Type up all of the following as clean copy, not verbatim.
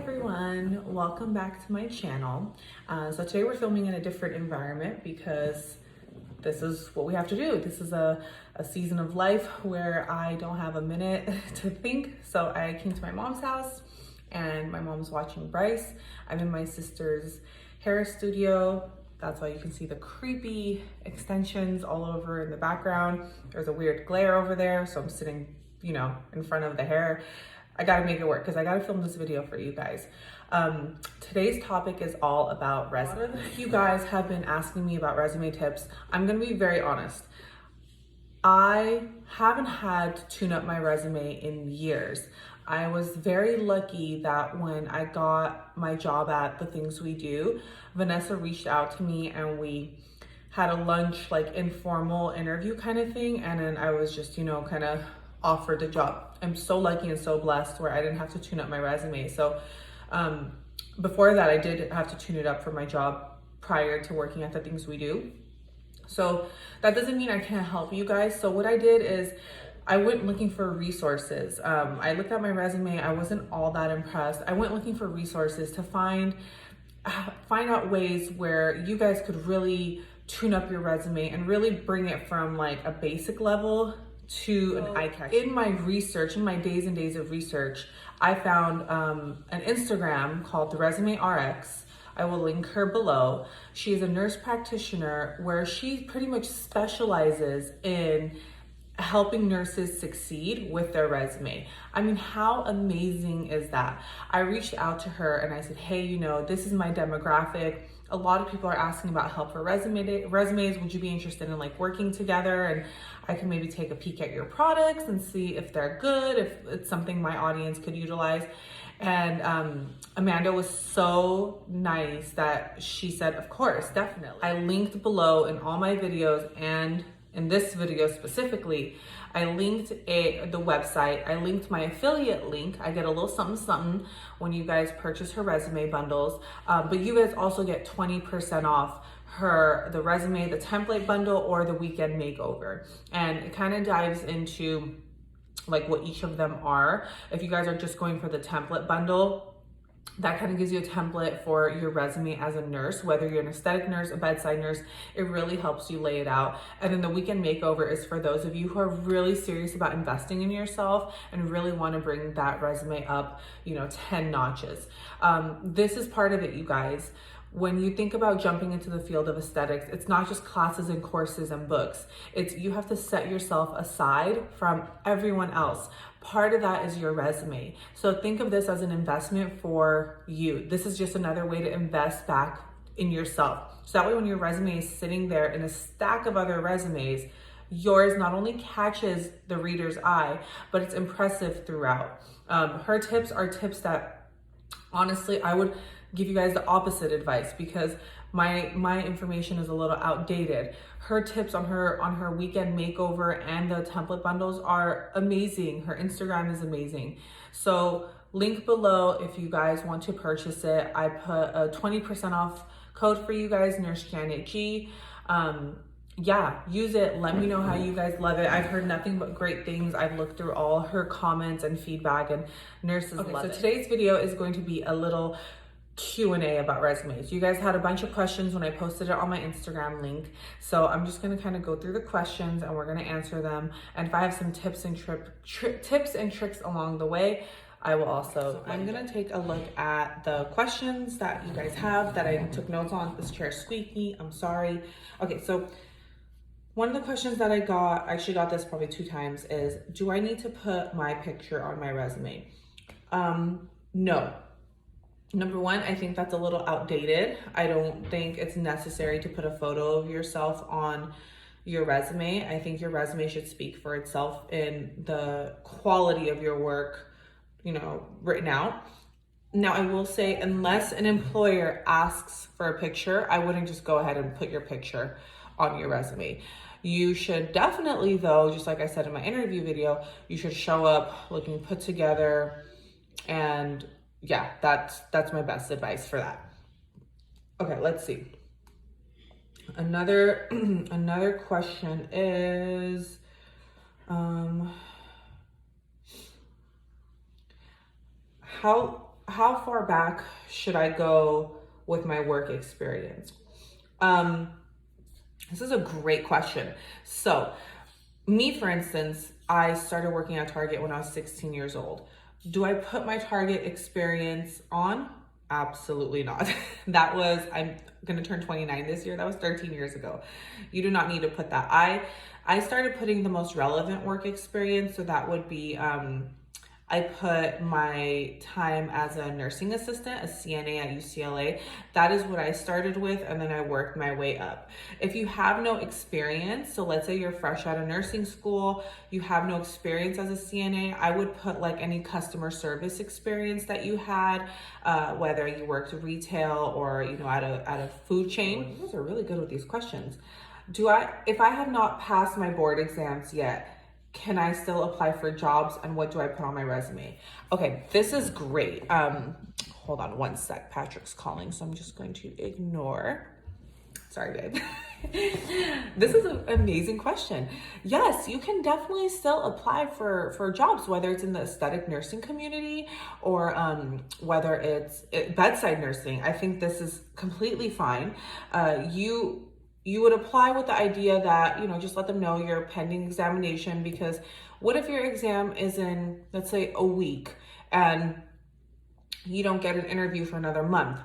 everyone, welcome back to my channel. So today we're filming in a different environment because this is what we have to do. This is a season of life where I don't have a minute to think. So I came to my mom's house and my mom's watching Bryce. I'm in my sister's hair studio. That's why you can see the creepy extensions all over in the background. There's a weird glare over there, so I'm sitting, in front of the hair. I gotta make it work because I gotta film this video for you guys. Today's topic is all about resume. A lot of you guys have been asking me about resume tips. I'm gonna be very honest. I haven't had to tune up my resume in years. I was very lucky that when I got my job at The Things We Do, Vanessa reached out to me and we had a lunch, like informal interview kind of thing. And then I was just, kind of offered the job. I'm so lucky and so blessed where I didn't have to tune up my resume. So before that, I did have to tune it up for my job prior to working at The Things We Do. So that doesn't mean I can't help you guys. So what I did is I went looking for resources. I looked at my resume. I wasn't all that impressed. I went looking for resources to find out ways where you guys could really tune up your resume and really bring it from like a basic level to an eye-catching. In my research, in my days and days of research, I found an Instagram called The Resume RX. I will link her below. She is a nurse practitioner where she pretty much specializes in helping nurses succeed with their resume. I mean, how amazing is that? I reached out to her and I said, hey, this is my demographic. A lot of people are asking about help for resumes. Would you be interested in like working together? And I can maybe take a peek at your products and see if they're good, if it's something my audience could utilize. And Amanda was so nice that she said, of course, definitely. I linked below in all my videos, and in this video specifically, I linked the website. I linked my affiliate link. I get a little something when you guys purchase her resume bundles. But you guys also get 20% off the resume, the template bundle, or the weekend makeover. And it kind of dives into like what each of them are. If you guys are just going for the template bundle, that kind of gives you a template for your resume as a nurse, whether you're an aesthetic nurse, a bedside nurse, it really helps you lay it out. And then the weekend makeover is for those of you who are really serious about investing in yourself and really want to bring that resume up, 10 notches. This is part of it, you guys. When you think about jumping into the field of aesthetics, it's not just classes and courses and books. You have to set yourself aside from everyone else. Part of that is your resume. So think of this as an investment for you. This is just another way to invest back in yourself. So that way when your resume is sitting there in a stack of other resumes, yours not only catches the reader's eye, but it's impressive throughout. Her tips are tips that honestly, I would give you guys the opposite advice because my information is a little outdated. Her tips on her weekend makeover and the template bundles are amazing. Her Instagram is amazing. So link below if you guys want to purchase it. I put a 20% off code for you guys, Nurse Janet G. Yeah, use it. Let me know how you guys love it. I've heard nothing but great things. I've looked through all her comments and feedback, and nurses love it. So today's video is going to be a little Q&A about resumes. You guys had a bunch of questions when I posted it on my Instagram link. So I'm just going to kind of go through the questions and we're going to answer them. And if I have some tips and tricks along the way, I will also. So I'm going to take a look at the questions that you guys have that I took notes on. This chair is squeaky. I'm sorry. Okay, so one of the questions that I actually got this probably 2 times, is do I need to put my picture on my resume? No. Number one, I think that's a little outdated. I don't think it's necessary to put a photo of yourself on your resume. I think your resume should speak for itself in the quality of your work, written out. Now, I will say, unless an employer asks for a picture, I wouldn't just go ahead and put your picture on your resume. You should definitely, though, just like I said in my interview video, you should show up looking put together, and yeah, that's my best advice for that. Okay, let's see. Another question is, how how far back should I go with my work experience? This is a great question. So me, for instance, I started working at Target when I was 16 years old. Do I put my Target experience on? Absolutely not. I'm gonna turn 29 this year. That was 13 years ago. You do not need to put that. I started putting the most relevant work experience. So that would be, I put my time as a nursing assistant, a CNA at UCLA. That is what I started with, and then I worked my way up. If you have no experience, so let's say you're fresh out of nursing school, you have no experience as a CNA, I would put like any customer service experience that you had, whether you worked retail or at a food chain. You guys are really good with these questions. If I have not passed my board exams yet, can I still apply for jobs, and what do I put on my resume? Okay, this is great. Hold on one sec. Patrick's calling, so I'm just going to ignore. Sorry, babe. This is an amazing question. Yes, you can definitely still apply for jobs, whether it's in the aesthetic nursing community or whether it's bedside nursing. I think this is completely fine. You would apply with the idea that, just let them know you're pending examination, because what if your exam is in, let's say, a week and you don't get an interview for another month?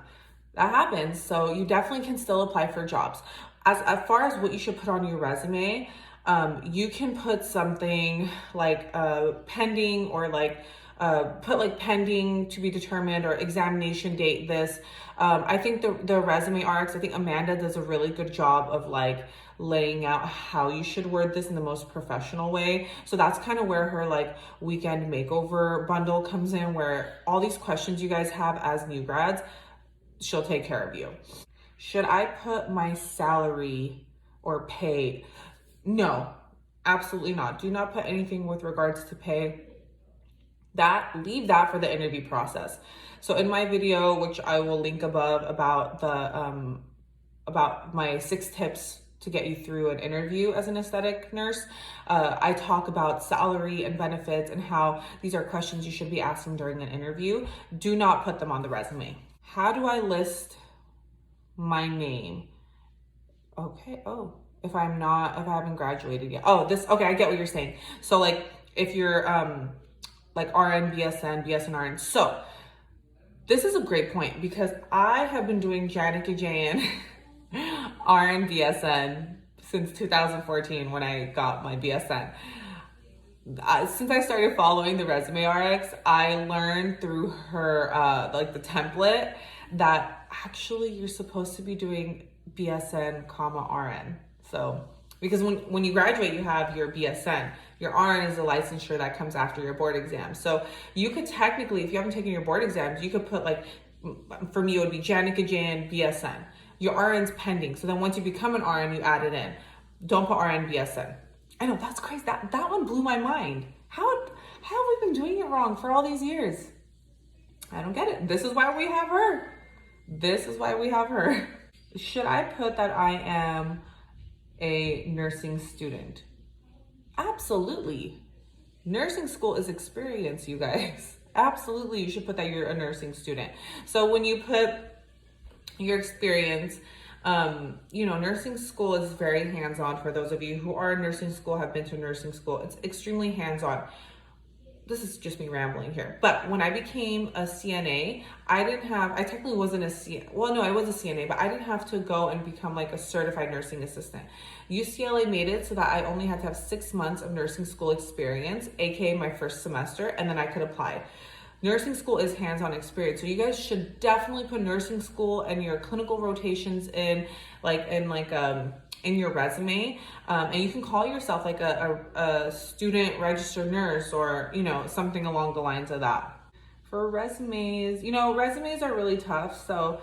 That happens. So you definitely can still apply for jobs. As far as what you should put on your resume, you can put something like pending, or put like pending to be determined, or examination date this. I think the resume RX, I think Amanda does a really good job of like laying out how you should word this in the most professional way. So that's kind of where her like weekend makeover bundle comes in, where all these questions you guys have as new grads, she'll take care of you. Should I put my salary or pay? No, absolutely not. Do not put anything with regards to pay. Leave that for the interview process. So in my video, which I will link above, about my 6 tips to get you through an interview as an aesthetic nurse, I talk about salary and benefits and how these are questions you should be asking during an interview. Do not put them on the resume. How do I list my name? Okay. Oh, if I haven't graduated yet. Oh, okay, I get what you're saying. So like if you're like RN, BSN, BSN, RN. So this is a great point, because I have been doing Janica Jan RN, BSN since 2014 when I got my BSN. Since I started following the Resume RX, I learned through her, like the template, that actually you're supposed to be doing BSN, RN. So, because when you graduate, you have your BSN. Your RN is a licensure that comes after your board exam. So you could technically, if you haven't taken your board exams, you could put like, for me, it would be Janica Jan BSN. Your RN's pending. So then once you become an RN, you add it in. Don't put RN BSN. I know, that's crazy. That one blew my mind. How have we been doing it wrong for all these years? I don't get it. This is why we have her. Should I put that I am a nursing student? Absolutely. Nursing school is experience, you guys. Absolutely, you should put that you're a nursing student. So when you put your experience, nursing school is very hands-on. For those of you who are in nursing school, have been to nursing school, it's extremely hands-on. This is just me rambling here. But when I became a CNA, I technically wasn't a CNA. Well, no, I was a CNA, but I didn't have to go and become like a certified nursing assistant. UCLA made it so that I only had to have 6 months of nursing school experience, aka my first semester, and then I could apply. Nursing school is hands-on experience. So you guys should definitely put nursing school and your clinical rotations in your resume. And you can call yourself like a student registered nurse, or, something along the lines of that. For resumes, resumes are really tough. So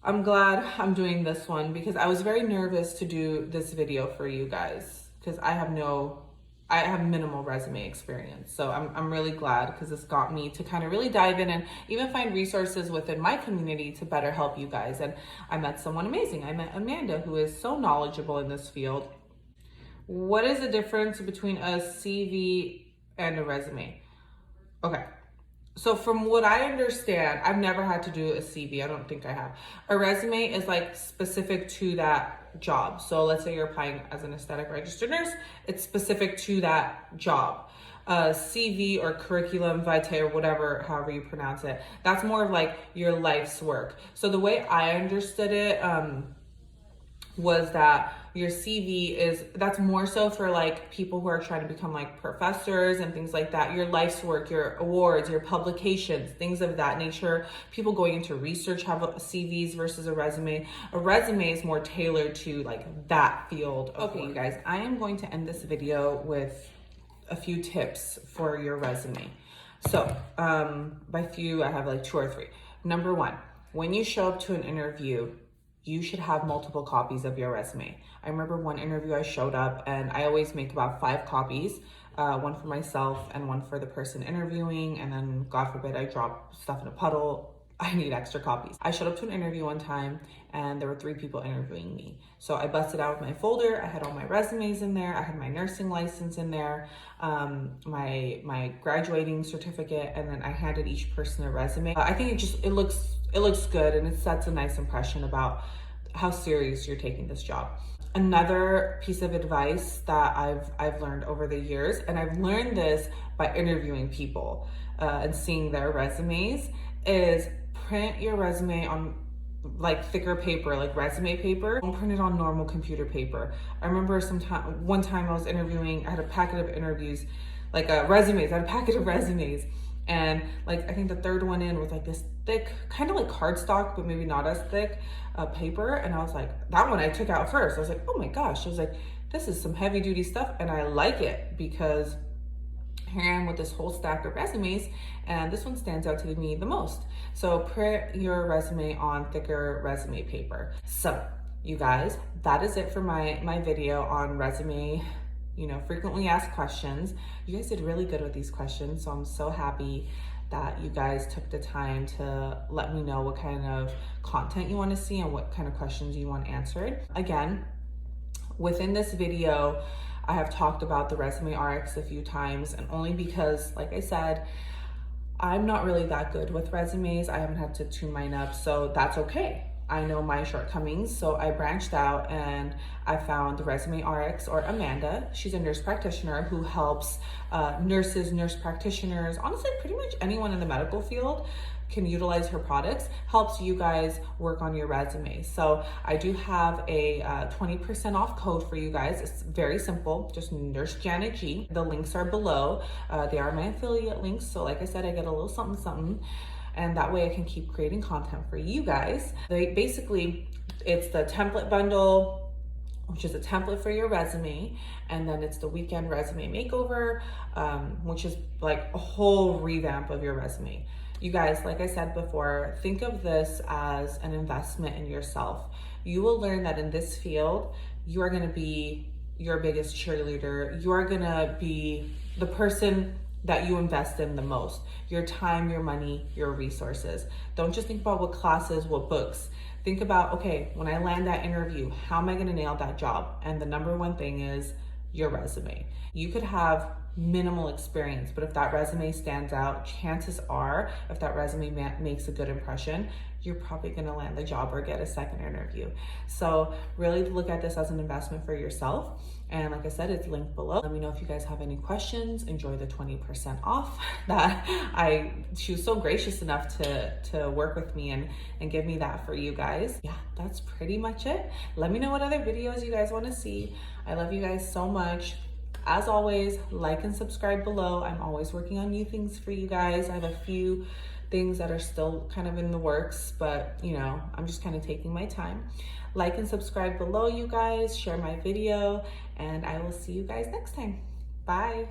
I'm glad I'm doing this one, because I was very nervous to do this video for you guys, because I have minimal resume experience. So I'm really glad, because this got me to kind of really dive in and even find resources within my community to better help you guys. And I met someone amazing. I met Amanda, who is so knowledgeable in this field. What is the difference between a CV and a resume? Okay. So from what I understand, I've never had to do a CV. I don't think I have. A resume is like specific to that job. So let's say you're applying as an aesthetic registered nurse, it's specific to that job. CV or curriculum vitae or whatever, however you pronounce it, that's more of like your life's work. So the way I understood it, was that your CV that's more so for like people who are trying to become like professors and things like that. Your life's work, your awards, your publications, things of that nature. People going into research have CVs versus a resume. A resume is more tailored to like that field of work. You guys, I am going to end this video with a few tips for your resume. So by few, I have like 2 or 3. Number 1, when you show up to an interview, you should have multiple copies of your resume. I remember one interview I showed up and I always make about 5 copies, one for myself and one for the person interviewing. And then God forbid I drop stuff in a puddle, I need extra copies. I showed up to an interview one time and there were 3 people interviewing me. So I busted out with my folder. I had all my resumes in there. I had my nursing license in there, my graduating certificate, and then I handed each person a resume. I think it looks good and it sets a nice impression about how serious you're taking this job. Another piece of advice that I've learned over the years, and I've learned this by interviewing people and seeing their resumes, is print your resume on like thicker paper, like resume paper. Don't print it on normal computer paper. I remember one time I was interviewing, I had a packet of interviews, like resumes, I had a packet of resumes. And like, I think the 3rd one in was like this thick, kind of like cardstock, but maybe not as thick paper. And I was like, that one I took out first. I was like, oh my gosh. I was like, this is some heavy duty stuff. And I like it because here I am with this whole stack of resumes and this one stands out to me the most. So print your resume on thicker resume paper. So you guys, that is it for my video on resume, frequently asked questions. You guys did really good with these questions, so I'm so happy that you guys took the time to let me know what kind of content you want to see and what kind of questions you want answered. Again, within this video, I have talked about the Resume RX a few times, and only because, like I said, I'm not really that good with resumes. I haven't had to tune mine up, so that's okay. I know my shortcomings, so I branched out and I found the Resume RX, or Amanda. She's a nurse practitioner who helps nurses, nurse practitioners, honestly, pretty much anyone in the medical field can utilize her products, helps you guys work on your resume. So I do have a 20% off code for you guys. It's very simple, just Nurse Janet G. The links are below. They are my affiliate links. So like I said, I get a little something, something. And that way I can keep creating content for you guys. Basically, it's the template bundle, which is a template for your resume. And then it's the weekend resume makeover, which is like a whole revamp of your resume. You guys, like I said before, think of this as an investment in yourself. You will learn that in this field, you are gonna be your biggest cheerleader. You are gonna be the person that you invest in the most. Your time, your money, your resources. Don't just think about what classes, what books. Think about, okay, when I land that interview, how am I gonna nail that job? And the number one thing is your resume. You could have minimal experience, but if that resume stands out, chances are, if that resume makes a good impression, you're probably gonna land the job or get a second interview. So really look at this as an investment for yourself. And like I said, it's linked below. Let me know if you guys have any questions. Enjoy the 20% off that she was so gracious enough to work with me and give me that for you guys. Yeah, that's pretty much it. Let me know what other videos you guys wanna see. I love you guys so much. As always, like and subscribe below. I'm always working on new things for you guys. I have a few things that are still kind of in the works, but I'm just kind of taking my time. Like and subscribe below, you guys. Share my video, and I will see you guys next time. Bye.